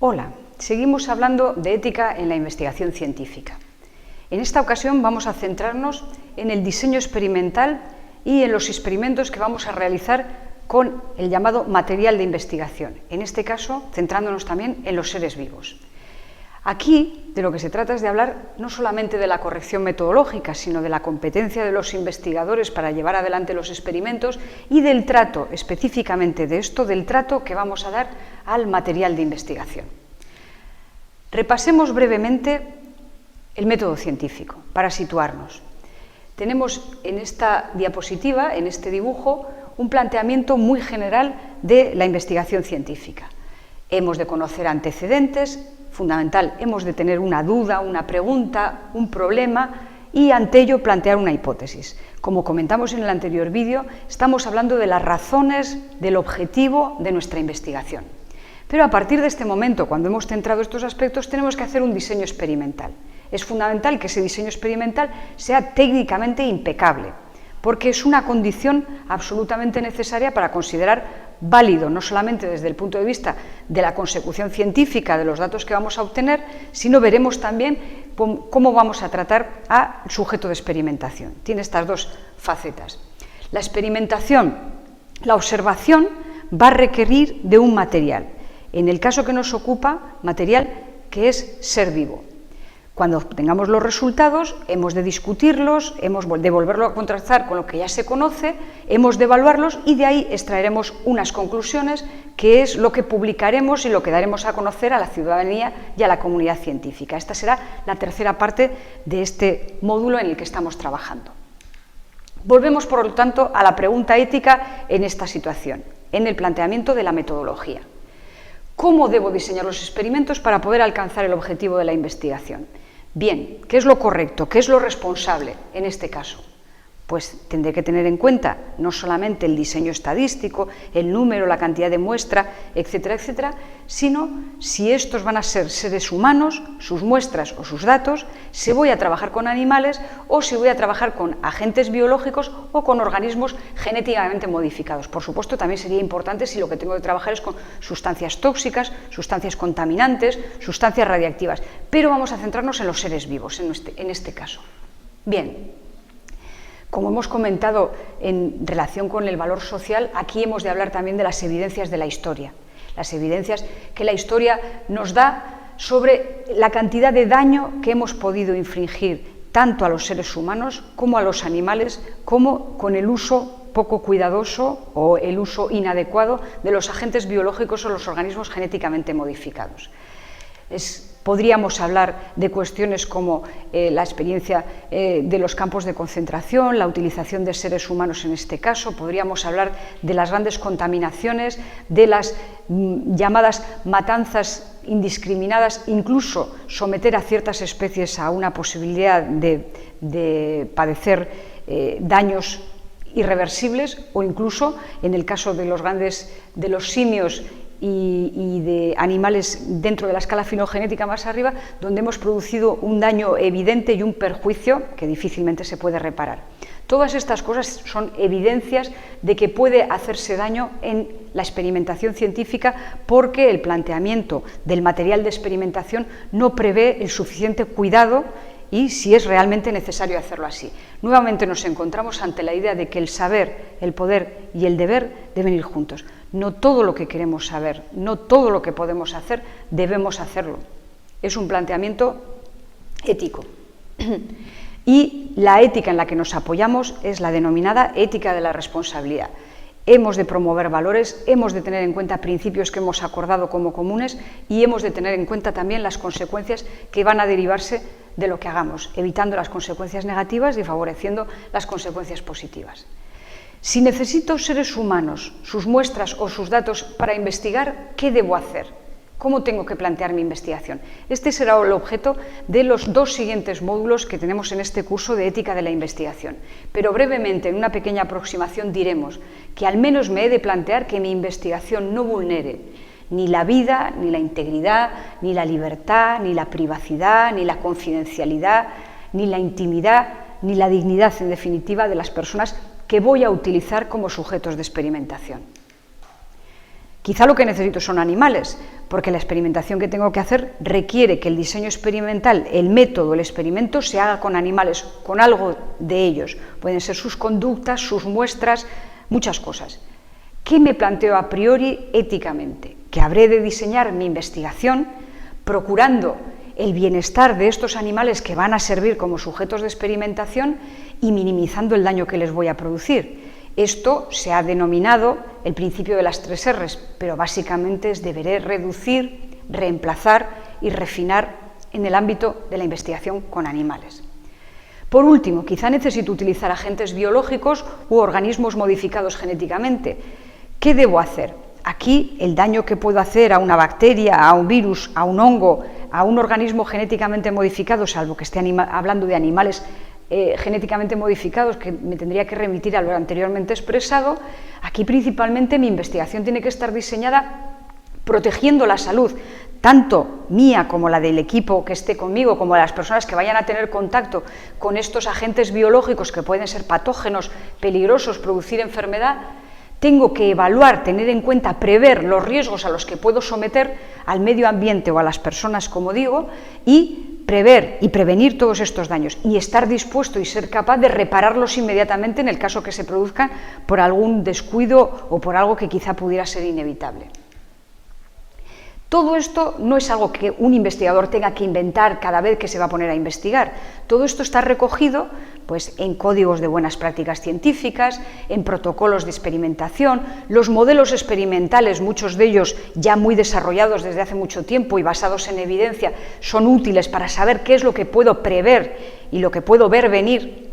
Hola, seguimos hablando de ética en la investigación científica. En esta ocasión vamos a centrarnos en el diseño experimental y en los experimentos que vamos a realizar con el llamado material de investigación, en este caso centrándonos también en los seres vivos. Aquí de lo que se trata es de hablar no solamente de la corrección metodológica, sino de la competencia de los investigadores para llevar adelante los experimentos y del trato, específicamente de esto, del trato que vamos a dar al material de investigación. Repasemos brevemente el método científico para situarnos. Tenemos en esta diapositiva, en este dibujo, un planteamiento muy general de la investigación científica. Hemos de conocer antecedentes, fundamental, hemos de tener una duda, una pregunta, un problema y ante ello plantear una hipótesis. Como comentamos en el anterior vídeo, estamos hablando de las razones del objetivo de nuestra investigación. Pero a partir de este momento, cuando hemos centrado estos aspectos, tenemos que hacer un diseño experimental. Es fundamental que ese diseño experimental sea técnicamente impecable, porque es una condición absolutamente necesaria para considerar válido, no solamente desde el punto de vista de la consecución científica de los datos que vamos a obtener, sino veremos también cómo vamos a tratar al sujeto de experimentación. Tiene estas dos facetas. La experimentación, la observación, va a requerir de un material. En el caso que nos ocupa, material que es ser vivo. Cuando obtengamos los resultados, hemos de discutirlos, hemos de volverlo a contrastar con lo que ya se conoce, hemos de evaluarlos y de ahí extraeremos unas conclusiones, que es lo que publicaremos y lo que daremos a conocer a la ciudadanía y a la comunidad científica. Esta será la tercera parte de este módulo en el que estamos trabajando. Volvemos, por lo tanto, a la pregunta ética en esta situación, en el planteamiento de la metodología. ¿Cómo debo diseñar los experimentos para poder alcanzar el objetivo de la investigación? Bien, ¿qué es lo correcto? ¿Qué es lo responsable en este caso? Pues tendré que tener en cuenta no solamente el diseño estadístico, el número, la cantidad de muestra, etcétera, etcétera, sino si estos van a ser seres humanos, sus muestras o sus datos, si voy a trabajar con animales o si voy a trabajar con agentes biológicos o con organismos genéticamente modificados. Por supuesto, también sería importante si lo que tengo que trabajar es con sustancias tóxicas, sustancias contaminantes, sustancias radiactivas, pero vamos a centrarnos en los seres vivos en este caso. Bien. Como hemos comentado en relación con el valor social, aquí hemos de hablar también de las evidencias de la historia. Las evidencias que la historia nos da sobre la cantidad de daño que hemos podido infligir tanto a los seres humanos como a los animales, como con el uso poco cuidadoso o el uso inadecuado de los agentes biológicos o los organismos genéticamente modificados. Podríamos hablar de cuestiones como la experiencia de los campos de concentración, la utilización de seres humanos en este caso, podríamos hablar de las grandes contaminaciones, de las llamadas matanzas indiscriminadas, incluso someter a ciertas especies a una posibilidad de padecer daños irreversibles o incluso en el caso de los simios y de animales dentro de la escala filogenética más arriba, donde hemos producido un daño evidente y un perjuicio que difícilmente se puede reparar. Todas estas cosas son evidencias de que puede hacerse daño en la experimentación científica porque el planteamiento del material de experimentación no prevé el suficiente cuidado y si es realmente necesario hacerlo así. Nuevamente nos encontramos ante la idea de que el saber, el poder y el deber deben ir juntos. No todo lo que queremos saber, no todo lo que podemos hacer, debemos hacerlo. Es un planteamiento ético. Y la ética en la que nos apoyamos es la denominada ética de la responsabilidad. Hemos de promover valores, hemos de tener en cuenta principios que hemos acordado como comunes y hemos de tener en cuenta también las consecuencias que van a derivarse de lo que hagamos, evitando las consecuencias negativas y favoreciendo las consecuencias positivas. Si necesito seres humanos, sus muestras o sus datos para investigar, ¿qué debo hacer? ¿Cómo tengo que plantear mi investigación? Este será el objeto de los dos siguientes módulos que tenemos en este curso de ética de la investigación. Pero brevemente, en una pequeña aproximación, diremos que al menos me he de plantear que mi investigación no vulnere ni la vida, ni la integridad, ni la libertad, ni la privacidad, ni la confidencialidad, ni la intimidad, ni la dignidad, en definitiva, de las personas que voy a utilizar como sujetos de experimentación. Quizá lo que necesito son animales, porque la experimentación que tengo que hacer requiere que el diseño experimental, el método, el experimento, se haga con animales, con algo de ellos. Pueden ser sus conductas, sus muestras, muchas cosas. ¿Qué me planteo a priori éticamente? Que habré de diseñar mi investigación procurando el bienestar de estos animales que van a servir como sujetos de experimentación y minimizando el daño que les voy a producir. Esto se ha denominado el principio de las 3 R's, pero básicamente es deberé reducir, reemplazar y refinar en el ámbito de la investigación con animales. Por último, quizá necesito utilizar agentes biológicos u organismos modificados genéticamente. ¿Qué debo hacer? Aquí el daño que puedo hacer a una bacteria, a un virus, a un hongo, a un organismo genéticamente modificado, salvo que esté hablando de animales genéticamente modificados, que me tendría que remitir a lo anteriormente expresado, aquí principalmente mi investigación tiene que estar diseñada protegiendo la salud, tanto mía como la del equipo que esté conmigo, como de las personas que vayan a tener contacto con estos agentes biológicos que pueden ser patógenos, peligrosos, producir enfermedad. Tengo que evaluar, tener en cuenta, prever los riesgos a los que puedo someter al medio ambiente o a las personas, como digo, y prever y prevenir todos estos daños y estar dispuesto y ser capaz de repararlos inmediatamente en el caso que se produzcan por algún descuido o por algo que quizá pudiera ser inevitable. Todo esto no es algo que un investigador tenga que inventar cada vez que se va a poner a investigar. Todo esto está recogido pues, en códigos de buenas prácticas científicas, en protocolos de experimentación, los modelos experimentales, muchos de ellos ya muy desarrollados desde hace mucho tiempo y basados en evidencia, son útiles para saber qué es lo que puedo prever y lo que puedo ver venir.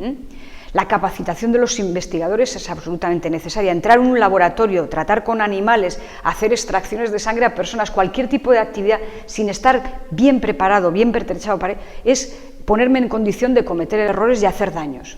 La capacitación de los investigadores es absolutamente necesaria. Entrar en un laboratorio, tratar con animales, hacer extracciones de sangre a personas, cualquier tipo de actividad, sin estar bien preparado, bien pertrechado, es ponerme en condición de cometer errores y hacer daños.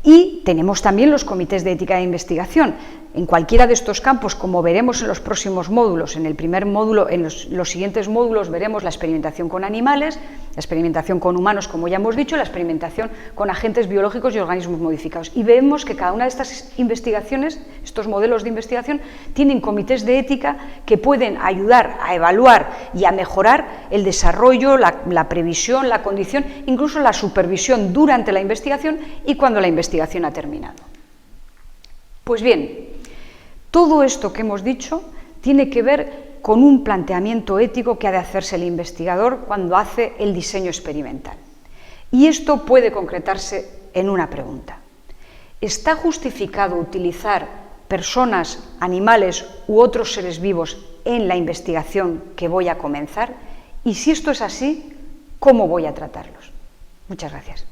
Y tenemos también los comités de ética de investigación. En cualquiera de estos campos, como veremos en los próximos módulos, en el primer módulo, en los siguientes módulos veremos la experimentación con animales, la experimentación con humanos, como ya hemos dicho, la experimentación con agentes biológicos y organismos modificados. Y vemos que cada una de estas investigaciones, estos modelos de investigación, tienen comités de ética que pueden ayudar a evaluar y a mejorar el desarrollo, la previsión, la condición, incluso la supervisión durante la investigación y cuando la investigación ha terminado. Pues bien, todo esto que hemos dicho tiene que ver con un planteamiento ético que ha de hacerse el investigador cuando hace el diseño experimental. Y esto puede concretarse en una pregunta. ¿Está justificado utilizar personas, animales u otros seres vivos en la investigación que voy a comenzar? Y si esto es así, ¿cómo voy a tratarlos? Muchas gracias.